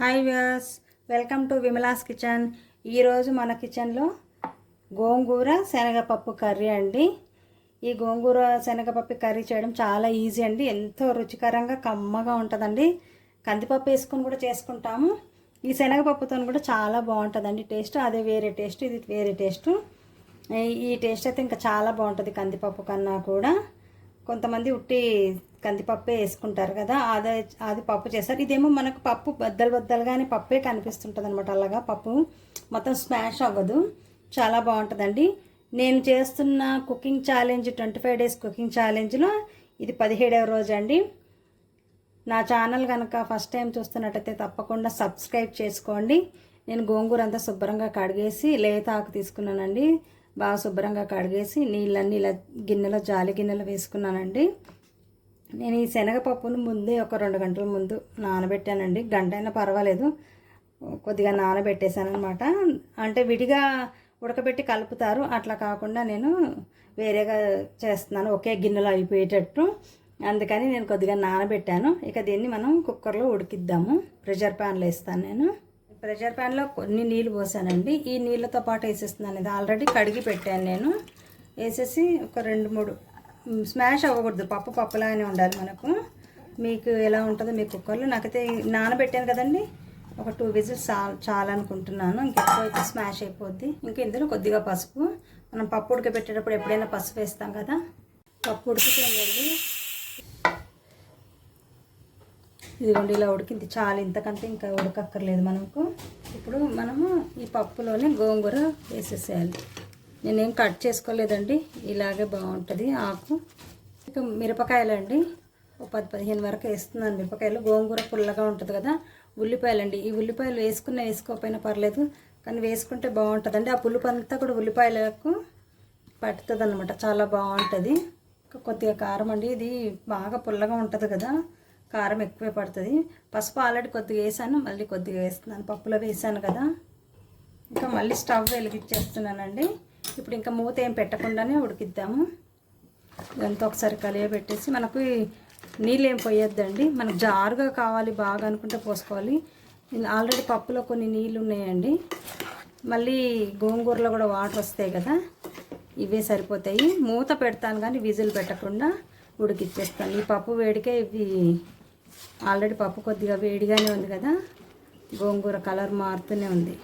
Hi viewers, welcome to Vimala's kitchen. ఈరోజు మన కిచెన్లో గోంగూర శనగపప్పు కర్రీ అండి. ఈ గోంగూర శనగపప్పు కర్రీ చేయడం చాలా ఈజీ అండి. ఎంతో రుచికరంగా కమ్మగా ఉంటుందండి. కందిపప్పు వేసుకొని కూడా చేసుకుంటాము. ఈ శనగపప్పుతో కూడా చాలా బాగుంటుందండి టేస్ట్. అదే వేరే టేస్ట్, ఇది వేరే టేస్ట్. ఈ టేస్ట్ అయితే ఇంకా చాలా బాగుంటుంది కందిపప్పు కన్నా కూడా. కొంతమంది ఉట్టి కందిపప్పే వేసుకుంటారు కదా, అది పప్పు చేస్తారు. ఇదేమో మనకు పప్పు బద్దలుగానే పప్పే కనిపిస్తుంటుంది అనమాట. అలాగా పప్పు మొత్తం స్మాష్ అవ్వదు, చాలా బాగుంటుందండి. నేను చేస్తున్న కుకింగ్ ఛాలెంజ్ 25 డేస్ కుకింగ్ ఛాలెంజ్లో ఇది 17వ రోజు అండి. నా ఛానల్ కనుక ఫస్ట్ టైం చూస్తున్నట్టయితే తప్పకుండా సబ్స్క్రైబ్ చేసుకోండి. నేను గోంగూర అంతా శుభ్రంగా కడిగేసి లేత ఆకు తీసుకున్నానండి. బాగా శుభ్రంగా కడిగేసి నీళ్ళన్నీ ఇలా గిన్నెలో జాలి గిన్నెలో వేసుకున్నానండి. నేను ఈ శనగపప్పును ముందే ఒక 2 గంటల ముందు నానబెట్టానండి. గంట అయినా పర్వాలేదు, కొద్దిగా నానబెట్టేశాను అనమాట. అంటే విడిగా ఉడకబెట్టి కలుపుతారు, అట్లా కాకుండా నేను వేరేగా చేస్తున్నాను, ఒకే గిన్నెలో అయిపోయేటట్టు. అందుకని నేను కొద్దిగా నానబెట్టాను. ఇక దీన్ని మనం కుక్కర్లో ఉడికిద్దాము. ప్రెషర్ ప్యాన్లో వేస్తాను. నేను ప్రెషర్ ప్యాన్లో కొన్ని నీళ్ళు పోసానండి. ఈ నీళ్ళతో పాటు వేసేస్తున్నాను. ఇది ఆల్రెడీ కడిగి పెట్టాను నేను. వేసేసి ఒక 2-3 స్మాష్ అవ్వకూడదు, పప్పులాగానే ఉండాలి మనకు. మీకు ఎలా ఉంటుందో మీ కుక్కర్లో. నాకైతే నానబెట్టాను కదండి, ఒక 2 విజిల్స్ చాలనుకుంటున్నాను. ఇంకెక్కువైతే స్మాష్ అయిపోద్ది. ఇంకా ఇందులో కొద్దిగా పసుపు. మనం పప్పు ఉడకబెట్టేటప్పుడు ఎప్పుడైనా పసుపు వేస్తాం కదా. పప్పు ఉడికిపోయిందండి. ఇదిగోండి ఇలా ఉడికింది చాలు, ఇంతకంటే ఇంకా ఉడకక్కర్లేదు మనకు. ఇప్పుడు మనము ఈ పప్పులోనే గోంగూర వేసేసేయాలి. నేనేం కట్ చేసుకోలేదండి, ఇలాగే బాగుంటుంది ఆకు. ఇక మిరపకాయలు అండి, ఒక 10-15 వరకు వేస్తున్నాను మిరపకాయలు. గోంగూర పుల్లగా ఉంటుంది కదా. ఉల్లిపాయలండి, ఈ ఉల్లిపాయలు వేసుకోకపోయినా పర్లేదు, కానీ వేసుకుంటే బాగుంటుందండి. ఆ పులుపు అంతా కూడా ఉల్లిపాయలకు పట్టుతుంది అనమాట, చాలా బాగుంటుంది. కొద్దిగా కారం అండి, ఇది బాగా పుల్లగా ఉంటుంది కదా, కారం ఎక్కువే పడుతుంది. పసుపు ఆల్రెడీ కొద్దిగా వేసాను, మళ్ళీ కొద్దిగా వేస్తున్నాను. పప్పులో వేసాను కదా. ఇంకా మళ్ళీ స్టవ్ వెలిగించేస్తున్నానండి. ఇప్పుడు ఇంకా మూత ఏం పెట్టకుండానే ఉడికిద్దాము. ఇదంతా ఒకసారి కలియబెట్టేసి, మనకు నీళ్ళు ఏం పోయొద్దండి. మనకు జారుగా కావాలి బాగా అనుకుంటే పోసుకోవాలి. ఆల్రెడీ పప్పులో కొన్ని నీళ్ళు ఉన్నాయండి, మళ్ళీ గోంగూరలో కూడా వాటర్ వస్తాయి కదా, ఇవే సరిపోతాయి. మూత పెడతాను కానీ విజిల్ పెట్టకుండా ఉడికిచ్చేస్తాను. ఈ పప్పు వేడికే ఇవి ఆల్రెడీ పప్పు కొద్దిగా వేడిగానే ఉంది కదా, గోంగూర కలర్ మారుతూనే ఉంది.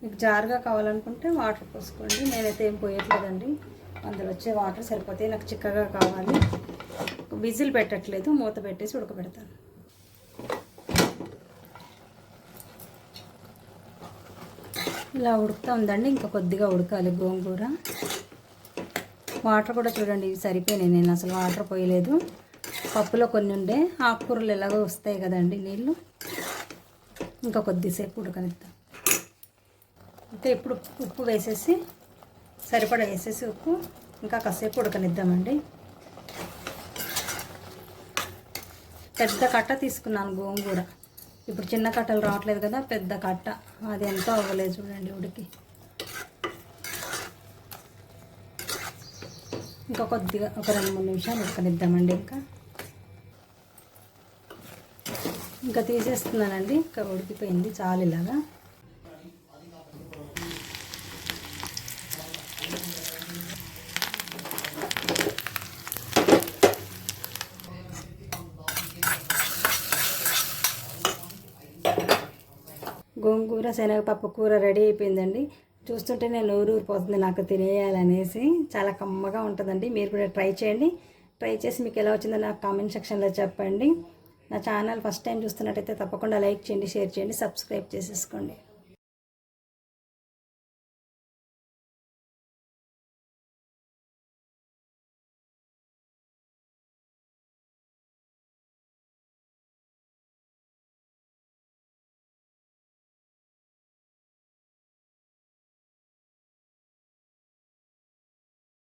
మీకు జారుగా కావాలనుకుంటే వాటర్ పోసుకోండి. నేనైతే ఏం పోయట్లేదండి, అందులో వచ్చే వాటర్ సరిపోతాయి. నాకు చిక్కగా కావాలి. విజిల్ పెట్టట్లేదు, మూత పెట్టేసి ఉడకబెడతాను. ఇలా ఉడుకుతూ ఉందండి, ఇంకా కొద్దిగా ఉడకాలి గోంగూర. వాటర్ కూడా చూడండి, ఇవి సరిపోయినాయి. నేను అసలు వాటర్ పోయలేదు. పప్పులో కొన్ని ఉండే, ఆకుకూరలు ఎలాగో వస్తాయి కదండి నీళ్ళు. ఇంకా కొద్దిసేపు ఉడకనిద్దాం. అయితే ఇప్పుడు ఉప్పు వేసేసి, సరిపడా వేసేసి ఉప్పు ఇంకా కాసేపు ఉడకనిద్దామండి. పెద్ద కట్ట తీసుకున్నాను గోంగూర. ఇప్పుడు చిన్న కట్టలు రావట్లేదు కదా, పెద్ద కట్ట. అది ఎంతో అవ్వలేదు చూడండి ఉడికి. ఇంకా కొద్దిగా ఒక 2-3 నిమిషాలు ఉడకనిద్దామండి. ఇంకా తీసేస్తున్నానండి. ఇంకా ఉడికిపోయింది చాలు. ఇలాగా గోంగూర శనగపప్పు కూర రెడీ అయిపోయిందండి. చూస్తుంటే నేను ఊరిపోతుంది నాకు తినేయాలనేసి. చాలా కమ్మగా ఉంటుందండి. మీరు కూడా ట్రై చేయండి. ట్రై చేసి మీకు ఎలా వచ్చిందో నాకు కామెంట్ సెక్షన్లో చెప్పండి. నా ఛానల్ ఫస్ట్ టైం చూస్తున్నట్టయితే తప్పకుండా లైక్ చేయండి, షేర్ చేయండి, సబ్స్క్రైబ్ చేసేసుకోండి.